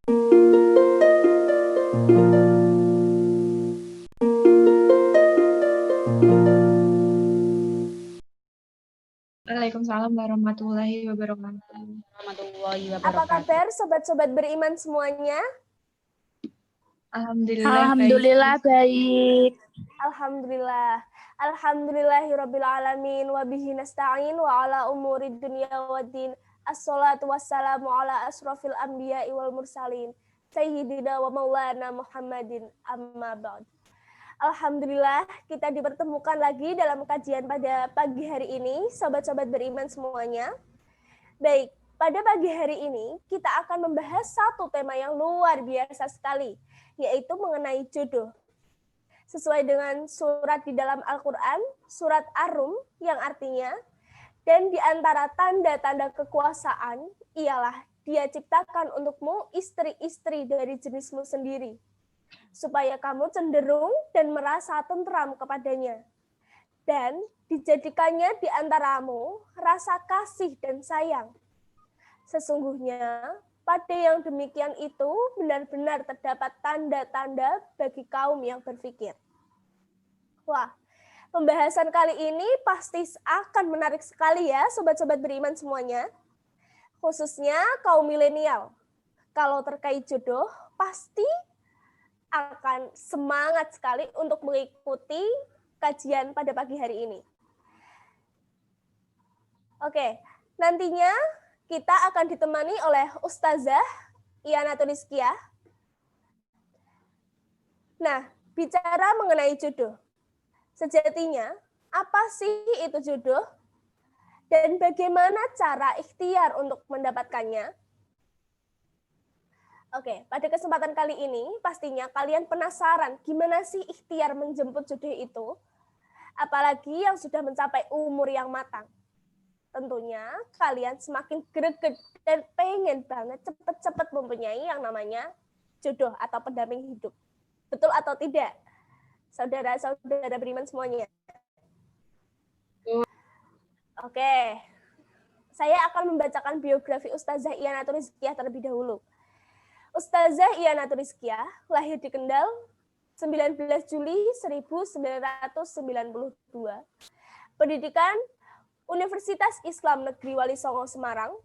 Waalaikumsalam warahmatullahi wabarakatuh. Warahmatullahi Apa wabarakatuh. kabar sobat-sobat beriman semuanya? Alhamdulillah baik. Alhamdulillah. Alhamdulillahirabbil alamin wa bihi nasta'in wa ala umuri dunya waddin. Assalatu wassalamu ala asrofil anbiya'i wal mursalin. Sayyidina wa maulana Muhammadin amma ba'd. Alhamdulillah kita dipertemukan lagi dalam kajian pada pagi hari ini, sobat-sobat beriman semuanya. Baik, pada pagi hari ini kita akan membahas satu tema yang luar biasa sekali, yaitu mengenai jodoh. Sesuai dengan surat di dalam Al-Quran, surat Ar-Rum yang artinya, dan di antara tanda-tanda kekuasaan ialah Dia ciptakan untukmu istri-istri dari jenismu sendiri, supaya kamu cenderung dan merasa tentram kepadanya. Dan dijadikannya di antaramu rasa kasih dan sayang. Sesungguhnya pada yang demikian itu benar-benar terdapat tanda-tanda bagi kaum yang berpikir. Wah, pembahasan kali ini pasti akan menarik sekali ya sobat-sobat beriman semuanya. Khususnya kaum milenial. Kalau terkait jodoh pasti akan semangat sekali untuk mengikuti kajian pada pagi hari ini. Oke, nantinya kita akan ditemani oleh Ustazah Iyana Turiskia. Nah, bicara mengenai jodoh. Sejatinya, apa sih itu jodoh? Dan bagaimana cara ikhtiar untuk mendapatkannya? Oke, pada kesempatan kali ini pastinya kalian penasaran gimana sih ikhtiar menjemput jodoh itu? Apalagi yang sudah mencapai umur yang matang. Tentunya kalian semakin greget dan pengen banget cepet-cepet mempunyai yang namanya jodoh atau pendamping hidup. Betul atau tidak? Saudara-saudara beriman semuanya. Oke, saya akan membacakan biografi Ustazah Iyana Turiskia terlebih dahulu. Ustazah Iyana Turiskia lahir di Kendal 19 Juli 1992. Pendidikan Universitas Islam Negeri Wali Songo Semarang.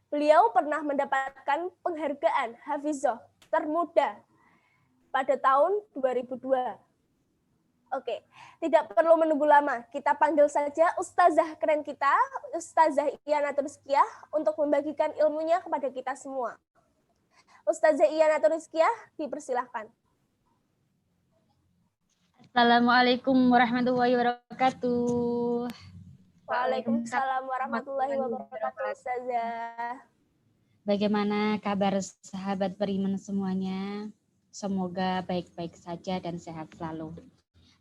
Beliau pernah mendapatkan penghargaan Hafizah termuda pada tahun 2002. Oke, tidak perlu menunggu lama. Kita panggil saja Ustazah keren kita, Ustazah Iyana Turiskia, untuk membagikan ilmunya kepada kita semua. Ustazah Iyana Turiskia, dipersilahkan. Assalamualaikum warahmatullahi wabarakatuh. Waalaikumsalam warahmatullahi wabarakatuh, Ustazah. Bagaimana kabar sahabat beriman semuanya? Semoga baik-baik saja dan sehat selalu.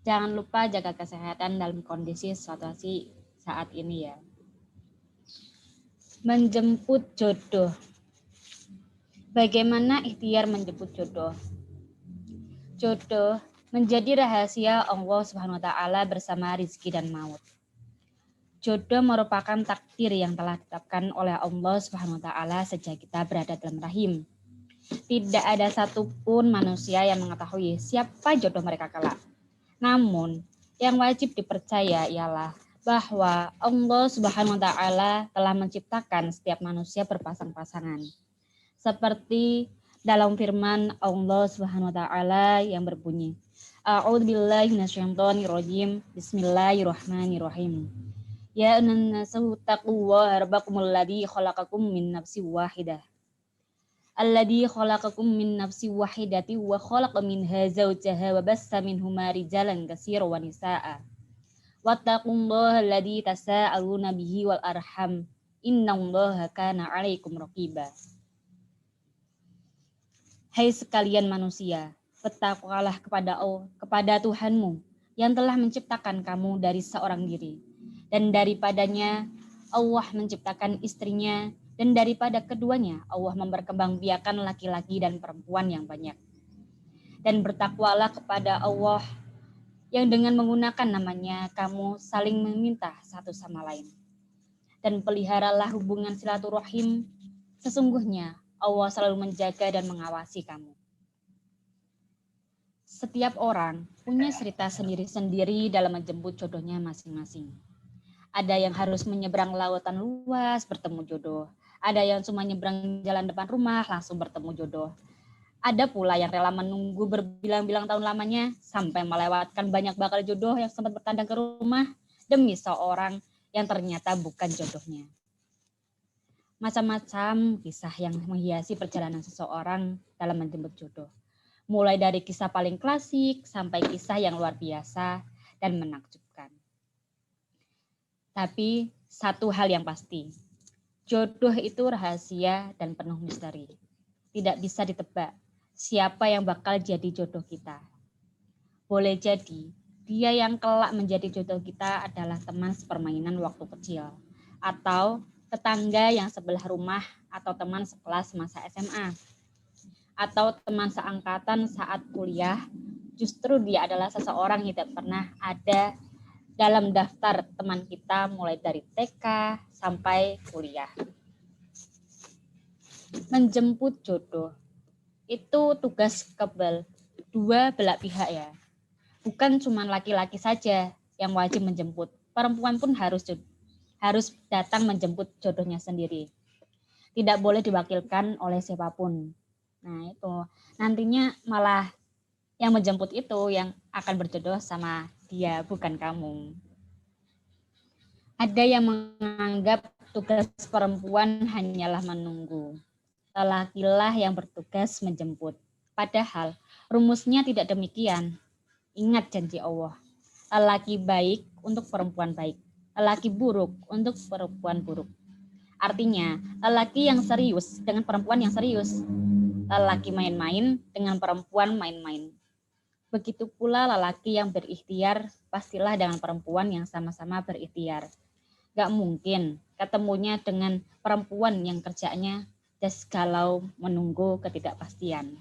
Jangan lupa jaga kesehatan dalam kondisi situasi saat ini ya. Menjemput jodoh. Bagaimana ikhtiar menjemput jodoh? Jodoh menjadi rahasia Allah Subhanahu wa taala bersama rizki dan maut. Jodoh merupakan takdir yang telah ditetapkan oleh Allah Subhanahu wa taala sejak kita berada dalam rahim. Tidak ada satupun manusia yang mengetahui siapa jodoh mereka kelak. Namun, yang wajib dipercaya ialah bahwa Allah Subhanahu wa taala telah menciptakan setiap manusia berpasang-pasangan. Seperti dalam firman Allah Subhanahu wa taala yang berbunyi, A'udzubillahi minasyaitonirrajim. Bismillahirrahmanirrahim. Ya ayyuhan-nasu taqullaha rabbakumul ladzi khalaqakum min nafsin wahidah. Alladzi khalaqakum min nafsin wahidatin wa khalaqa minha zawjaha wa bassa minhuma rijalan katsiran wa nisaa'a. Wattaqullaha alladzi tasaaluna bihi wal arham. Innallaha kana 'alaikum raqiba. Hai sekalian manusia, bertakwalah kepada Tuhanmu yang telah menciptakan kamu dari seorang diri, dan daripadanya Allah menciptakan istrinya, dan daripada keduanya Allah memperkembangbiakan laki-laki dan perempuan yang banyak. Dan bertakwalah kepada Allah yang dengan menggunakan namanya kamu saling meminta satu sama lain. Dan peliharalah hubungan silaturahim. Sesungguhnya Allah selalu menjaga dan mengawasi kamu. Setiap orang punya cerita sendiri-sendiri dalam menjemput jodohnya masing-masing. Ada yang harus menyeberang lautan luas bertemu jodoh. Ada yang cuma nyeberang jalan depan rumah langsung bertemu jodoh. Ada pula yang rela menunggu berbilang-bilang tahun lamanya sampai melewatkan banyak bakal jodoh yang sempat bertandang ke rumah demi seorang yang ternyata bukan jodohnya. Macam-macam kisah yang menghiasi perjalanan seseorang dalam menjemput jodoh. Mulai dari kisah paling klasik sampai kisah yang luar biasa dan menakjubkan. Tapi satu hal yang pasti, jodoh itu rahasia dan penuh misteri. Tidak bisa ditebak siapa yang bakal jadi jodoh kita. Boleh jadi dia yang kelak menjadi jodoh kita adalah teman sepermainan waktu kecil, atau tetangga yang sebelah rumah, atau teman sekelas masa SMA, atau teman seangkatan saat kuliah. Justru dia adalah seseorang yang tidak pernah ada dalam daftar teman kita mulai dari TK sampai kuliah. Menjemput jodoh itu tugas dua belah pihak ya. Bukan cuma laki-laki saja yang wajib menjemput, perempuan pun harus datang menjemput jodohnya sendiri. Tidak boleh diwakilkan oleh siapapun. Nah itu, nantinya malah yang menjemput itu yang akan berjodoh sama dia, bukan kamu. Ada yang menganggap tugas perempuan hanyalah menunggu. Lelakilah yang bertugas menjemput. Padahal rumusnya tidak demikian. Ingat janji Allah. Lelaki baik untuk perempuan baik. Lelaki buruk untuk perempuan buruk. Artinya, lelaki yang serius dengan perempuan yang serius. Lelaki main-main dengan perempuan main-main. Begitu pula lelaki yang berikhtiar, pastilah dengan perempuan yang sama-sama berikhtiar. Gak mungkin ketemunya dengan perempuan yang kerjanya just galau menunggu ketidakpastian.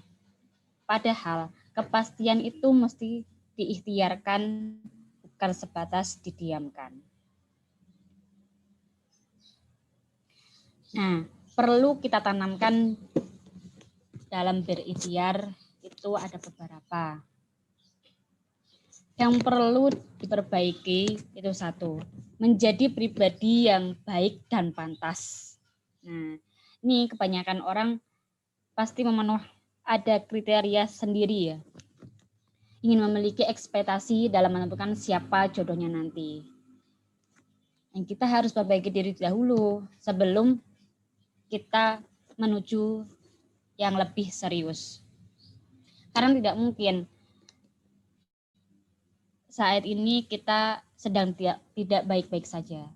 Padahal kepastian itu mesti diikhtiarkan, bukan sebatas didiamkan. Nah, perlu kita tanamkan dalam berikhtiar itu ada beberapa. Yang perlu diperbaiki itu satu, menjadi pribadi yang baik dan pantas. Nah, ini kebanyakan orang pasti ada kriteria sendiri ya. Ingin memiliki ekspektasi dalam menentukan siapa jodohnya nanti. Dan kita harus perbaiki diri dahulu sebelum kita menuju yang lebih serius. Karena tidak mungkin saat ini kita sedang tidak baik-baik saja.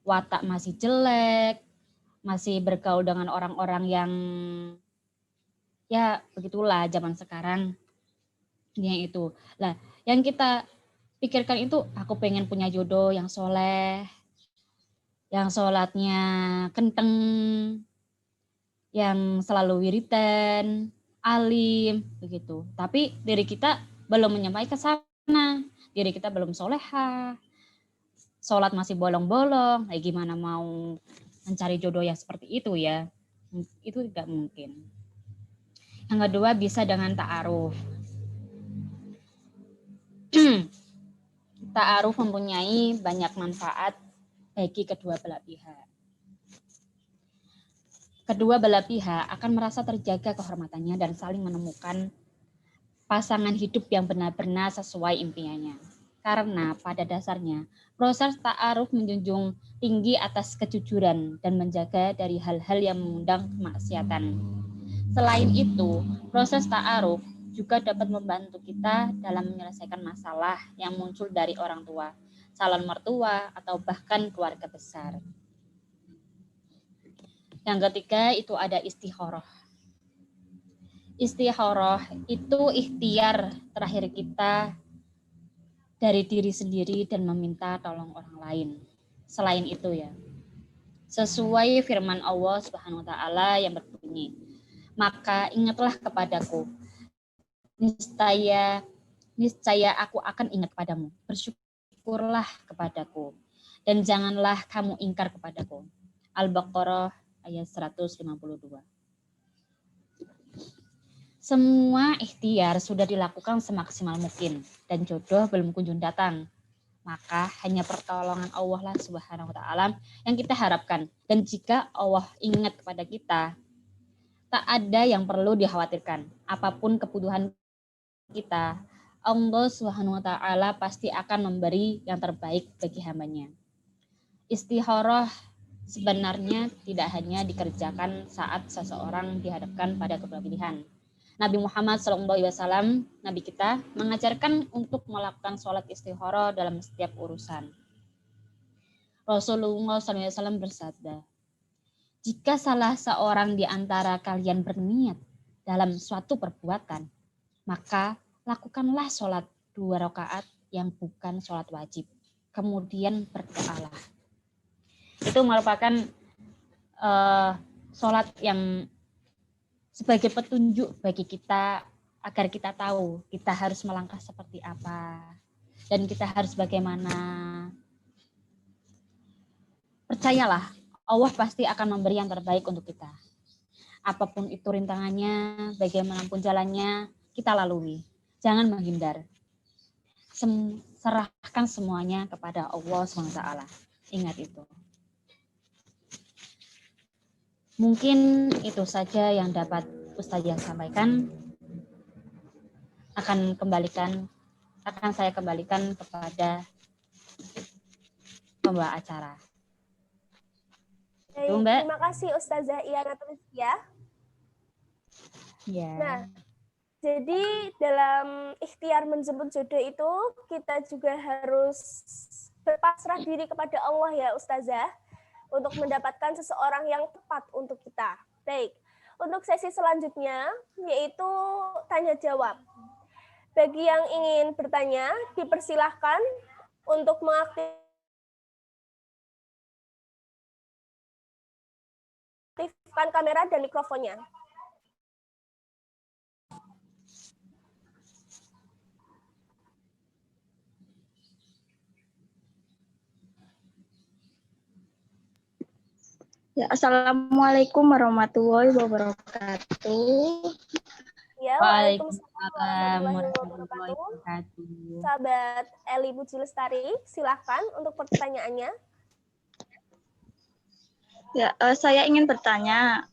Watak masih jelek, masih bergaul dengan orang-orang yang ya begitulah zaman sekarang. Yang itu. Lah, yang kita pikirkan itu aku pengen punya jodoh yang soleh, yang sholatnya kenteng, yang selalu wiridan, alim, begitu. Tapi diri kita belum menyampai ke sana. Diri kita belum soleha, sholat masih bolong-bolong. Gimana mau mencari jodoh yang seperti itu ya? Itu tidak mungkin. Yang kedua bisa dengan ta'aruf. Ta'aruf mempunyai banyak manfaat bagi kedua belah pihak. Kedua belah pihak akan merasa terjaga kehormatannya dan saling menemukan pasangan hidup yang benar-benar sesuai impiannya. Karena pada dasarnya proses ta'aruf menjunjung tinggi atas kejujuran dan menjaga dari hal-hal yang mengundang kemaksiatan. Selain itu, proses ta'aruf juga dapat membantu kita dalam menyelesaikan masalah yang muncul dari orang tua, calon mertua, atau bahkan keluarga besar. Yang ketiga itu ada istikharah. Istikharah itu ikhtiar terakhir kita dari diri sendiri dan meminta tolong orang lain. Selain itu ya, sesuai firman Allah Subhanahu wa taala yang berbunyi, "Maka ingatlah kepadaku, niscaya aku akan ingat padamu. Bersyukurlah kepadaku dan janganlah kamu ingkar kepadaku." Al-Baqarah ayat 152. Semua ikhtiar sudah dilakukan semaksimal mungkin dan jodoh belum kunjung datang. Maka hanya pertolongan Allah lah Subhanahu wa taala yang kita harapkan. Dan jika Allah ingat kepada kita, tak ada yang perlu dikhawatirkan. Apapun kebutuhan kita, Allah Subhanahu wa taala pasti akan memberi yang terbaik bagi hambanya. Istikharah sebenarnya tidak hanya dikerjakan saat seseorang dihadapkan pada kedua pilihan. Nabi Muhammad SAW, Nabi kita, mengajarkan untuk melakukan sholat istikharah dalam setiap urusan. Rasulullah SAW bersabda, jika salah seorang di antara kalian berniat dalam suatu perbuatan, maka lakukanlah sholat 2 rakaat yang bukan sholat wajib. Kemudian berdoalah. Itu merupakan sholat yang sebagai petunjuk bagi kita agar kita tahu kita harus melangkah seperti apa dan kita harus bagaimana. Percayalah, Allah pasti akan memberi yang terbaik untuk kita. Apapun itu rintangannya, bagaimanapun jalannya, kita lalui. Jangan menghindar. Serahkan semuanya kepada Allah SWT. Ingat itu. Mungkin itu saja yang dapat Ustazah sampaikan. Akan saya kembalikan kepada pembawa acara. Baik, Mbak. terima kasih Ustazah Iyana Trizkia. Ya. Nah, jadi dalam ikhtiar menjemput jodoh itu kita juga harus berpasrah diri kepada Allah ya Ustazah untuk mendapatkan seseorang yang tepat untuk kita. Baik, untuk sesi selanjutnya yaitu tanya jawab. Bagi yang ingin bertanya, dipersilahkan untuk mengaktifkan kamera dan mikrofonnya. Ya, Assalamualaikum warahmatullahi wabarakatuh. Ya, Waalaikumsalam warahmatullahi wabarakatuh. Sahabat Eli Puji Lestari, silahkan untuk pertanyaannya. Ya, saya ingin bertanya,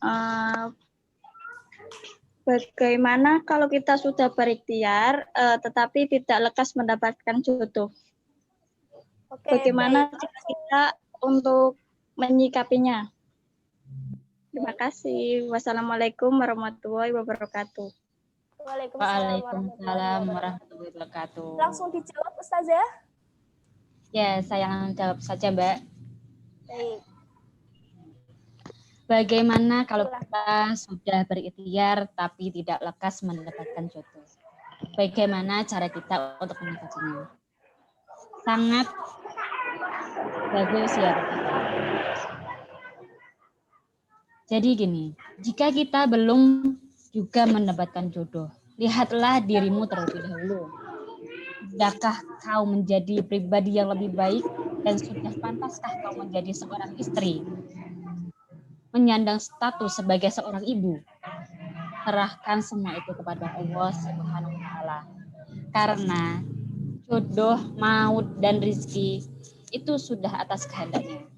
bagaimana kalau kita sudah berikhtiar tetapi tidak lekas mendapatkan jodoh? Oke, Bagaimana baik. cara kita untuk menyikapinya? Terima kasih. Wassalamualaikum warahmatullahi wabarakatuh. Waalaikumsalam warahmatullahi wabarakatuh. Langsung dijawab Ustazah? Ya, saya jawab saja, Mbak. Baik. Bagaimana kalau kita sudah berikhtiar tapi tidak lekas mendapatkan jodoh? Bagaimana cara kita untuk menyikapinya? Sangat bagus ya. Jadi gini, jika kita belum juga mendapatkan jodoh, lihatlah dirimu terlebih dahulu. Sudahkah kau menjadi pribadi yang lebih baik dan sudah pantaskah kau menjadi seorang istri? Menyandang status sebagai seorang ibu. Serahkan semua itu kepada Allah Subhanahu wa taala. Karena jodoh, maut dan rezeki itu sudah atas kehendaknya.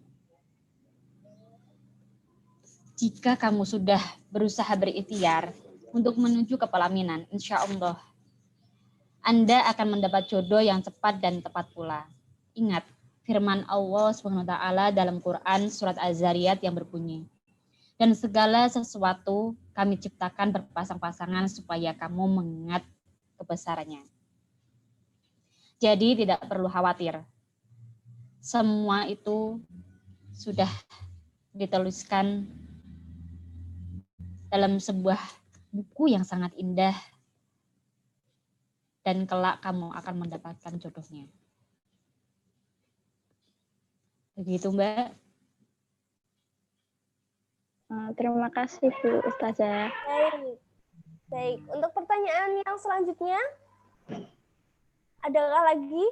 Jika kamu sudah berusaha berikhtiar untuk menuju ke pelaminan, insya Allah Anda akan mendapat jodoh yang cepat dan tepat pula. Ingat firman Allah Subhanahu wa taala dalam Quran surat Az-Zariyat yang berbunyi, dan segala sesuatu kami ciptakan berpasang-pasangan supaya kamu mengingat kebesarannya. Jadi tidak perlu khawatir. Semua itu sudah dituliskan dalam sebuah buku yang sangat indah dan kelak kamu akan mendapatkan jodohnya. Begitu, Mbak. Terima kasih Bu Ustazah. Baik. Untuk pertanyaan yang selanjutnya, adakah lagi?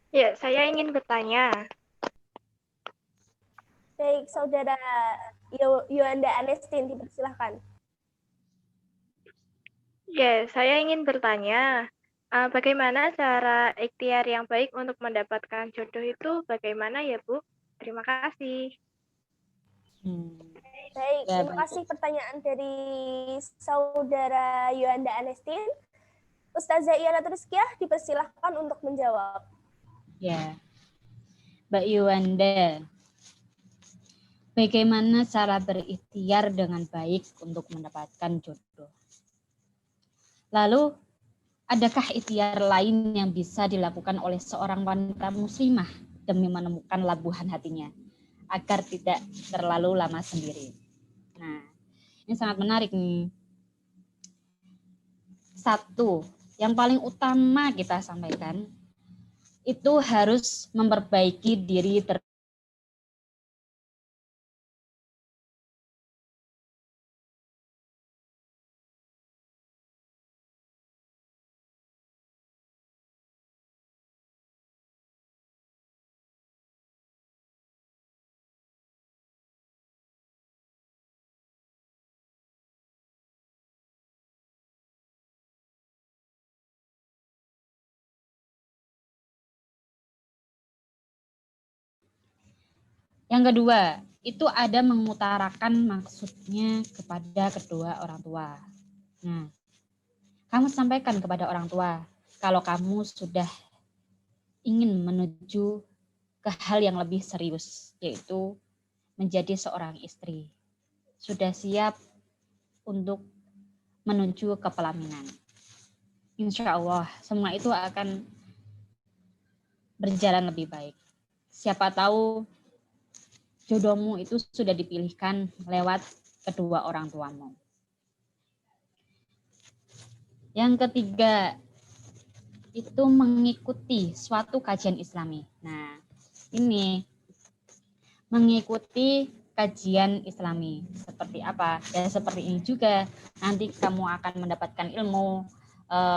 Ya, saya ingin bertanya. Baik, Saudara Yuanda Anestin, dipersilahkan. Ya, saya ingin bertanya, bagaimana cara ikhtiar yang baik untuk mendapatkan jodoh itu bagaimana ya, Bu? Terima kasih. Baik, Ya, terima baik. kasih pertanyaan dari Saudara Yuanda Anestin. Ustazah Iyana Rizkiah, dipersilahkan untuk menjawab. Ya, Mbak Yuanda, bagaimana cara berikhtiar dengan baik untuk mendapatkan jodoh? Lalu, adakah ikhtiar lain yang bisa dilakukan oleh seorang wanita muslimah demi menemukan labuhan hatinya agar tidak terlalu lama sendiri? Nah, ini sangat menarik nih. Satu, yang paling utama kita sampaikan, itu harus memperbaiki diri Yang kedua, itu ada mengutarakan maksudnya kepada kedua orang tua. Nah, kamu sampaikan kepada orang tua kalau kamu sudah ingin menuju ke hal yang lebih serius, yaitu menjadi seorang istri. Sudah siap untuk menuju ke pelaminan. Insya Allah, semua itu akan berjalan lebih baik. Siapa tahu jodohmu itu sudah dipilihkan lewat kedua orang tuamu. Yang ketiga, itu mengikuti suatu kajian Islami. Nah, ini mengikuti kajian Islami. Seperti apa? Ya seperti ini juga. Nanti kamu akan mendapatkan ilmu,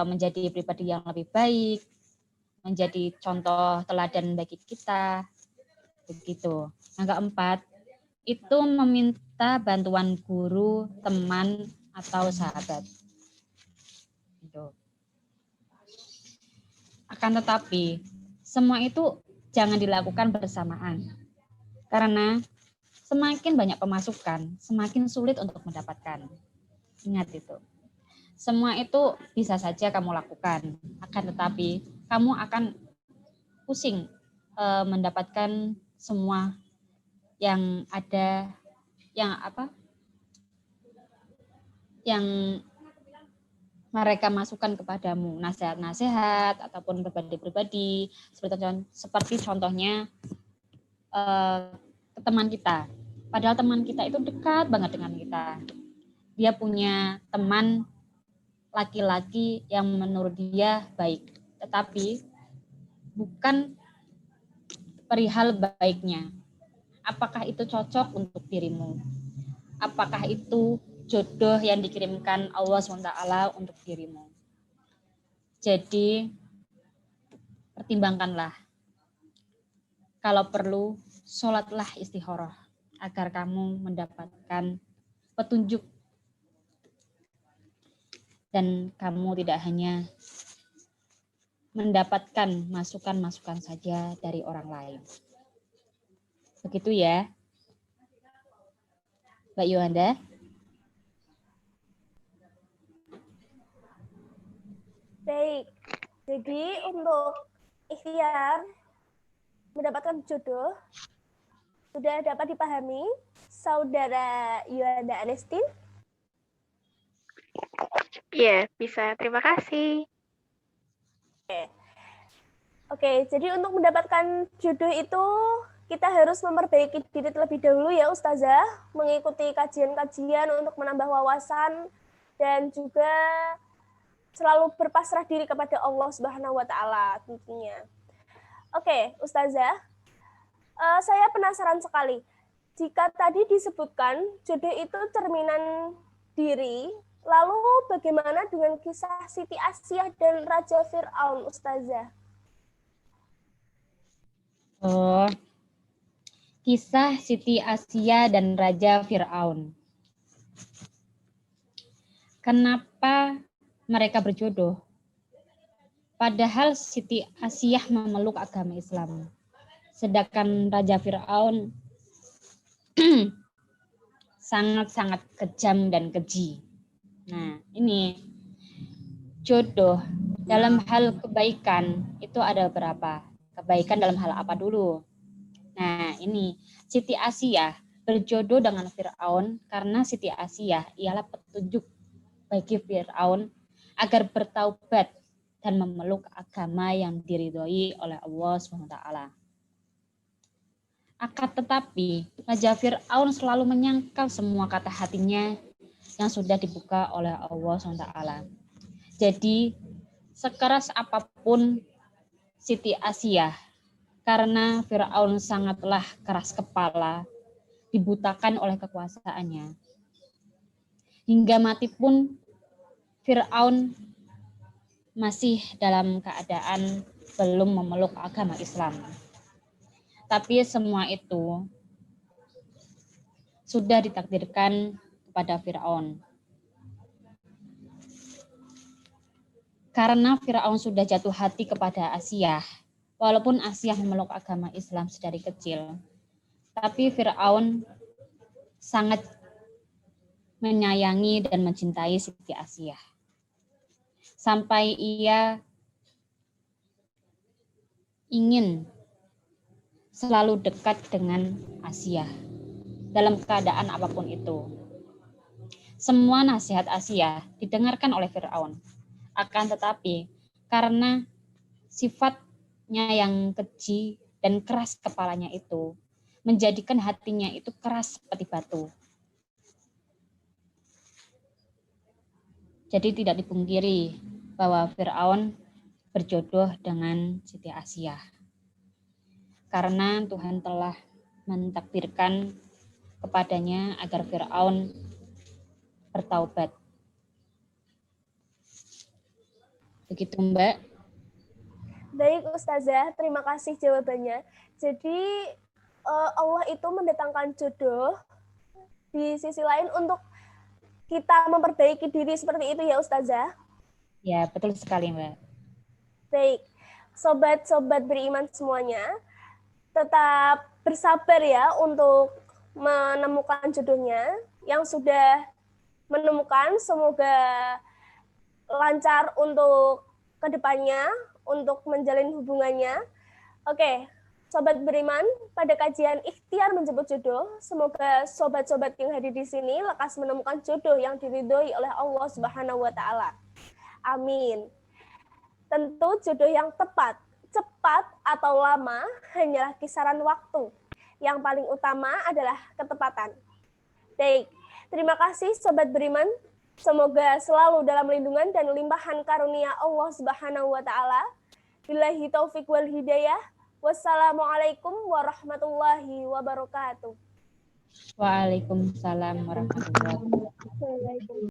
menjadi pribadi yang lebih baik, menjadi contoh teladan bagi kita. Begitu. Yang keempat, itu meminta bantuan guru, teman, atau sahabat. Gitu. Akan tetapi, semua itu jangan dilakukan bersamaan. Karena semakin banyak pemasukan, semakin sulit untuk mendapatkan. Ingat itu. Semua itu bisa saja kamu lakukan. Akan tetapi, kamu akan pusing mendapatkan semua yang ada, yang mereka masukkan kepadamu, nasihat-nasihat ataupun pribadi-pribadi, seperti contohnya ke teman kita. Padahal teman kita itu dekat banget dengan kita. Dia punya teman laki-laki yang menurut dia baik, tetapi bukan perihal baiknya. Apakah itu cocok untuk dirimu? Apakah itu jodoh yang dikirimkan Allah SWT untuk dirimu? Jadi, pertimbangkanlah. Kalau perlu, sholatlah istikharah agar kamu mendapatkan petunjuk dan kamu tidak hanya mendapatkan masukan-masukan saja dari orang lain. Begitu ya, Mbak Yuanda. Baik, jadi untuk ikhtiar mendapatkan jodoh sudah dapat dipahami, Saudara Yuanda Anestin? Iya, bisa. Terima kasih. Oke, jadi untuk mendapatkan jodoh itu kita harus memperbaiki diri terlebih dahulu ya Ustazah, mengikuti kajian-kajian untuk menambah wawasan dan juga selalu berpasrah diri kepada Allah Subhanahu wa taala tentunya. Oke, Ustazah, saya penasaran sekali. Jika tadi disebutkan jodoh itu cerminan diri, lalu bagaimana dengan kisah Siti Asyah dan Raja Fir'aun, Ustazah? Oh, Kisah Siti Asia dan Raja Fir'aun. Kenapa mereka berjodoh? Padahal Siti Asia memeluk agama Islam. Sedangkan Raja Fir'aun sangat-sangat kejam dan keji. Nah, ini jodoh dalam hal kebaikan itu ada berapa? Kebaikan dalam hal apa dulu? Nah, ini Siti Asia berjodoh dengan Fir'aun karena Siti Asia ialah petunjuk bagi Fir'aun agar bertaubat dan memeluk agama yang diridhoi oleh Allah SWT. Akan tetapi, Raja Fir'aun selalu menyangkal semua kata hatinya yang sudah dibuka oleh Allah SWT. Jadi, sekeras apapun Siti Asia, karena Fir'aun sangatlah keras kepala, dibutakan oleh kekuasaannya. Hingga mati pun Fir'aun masih dalam keadaan belum memeluk agama Islam. Tapi semua itu sudah ditakdirkan kepada Fir'aun. Karena Fir'aun sudah jatuh hati kepada Asia, walaupun Asia memeluk agama Islam sedari kecil, tapi Fir'aun sangat menyayangi dan mencintai Siti Asia. Sampai ia ingin selalu dekat dengan Asia dalam keadaan apapun itu. Semua nasihat Asia didengarkan oleh Fir'aun. Akan tetapi karena sifatnya yang keji dan keras kepalanya itu menjadikan hatinya itu keras seperti batu. Jadi tidak dipungkiri bahwa Fir'aun berjodoh dengan Siti Asia. Karena Tuhan telah mentakdirkan kepadanya agar Fir'aun bertaubat. Begitu, Mbak. Baik Ustazah, terima kasih jawabannya. Jadi Allah itu mendatangkan jodoh di sisi lain untuk kita memperbaiki diri seperti itu ya Ustazah? Ya, betul sekali, Mbak. Baik, sobat-sobat beriman semuanya, tetap bersabar ya untuk menemukan jodohnya. Yang sudah menemukan, semoga lancar untuk kedepannya, untuk menjalin hubungannya. Oke, sobat beriman, pada kajian ikhtiar menjemput jodoh, semoga sobat-sobat yang hadir di sini lekas menemukan jodoh yang diridhoi oleh Allah Subhanahu wa taala. Amin. Tentu jodoh yang tepat, cepat atau lama hanyalah kisaran waktu. Yang paling utama adalah ketepatan. Baik, terima kasih sobat beriman. Semoga selalu dalam lindungan dan limpahan karunia Allah Subhanahu wa taala. Billahi taufik wal hidayah. Wassalamualaikum warahmatullahi wabarakatuh. Waalaikumsalam warahmatullahi wabarakatuh.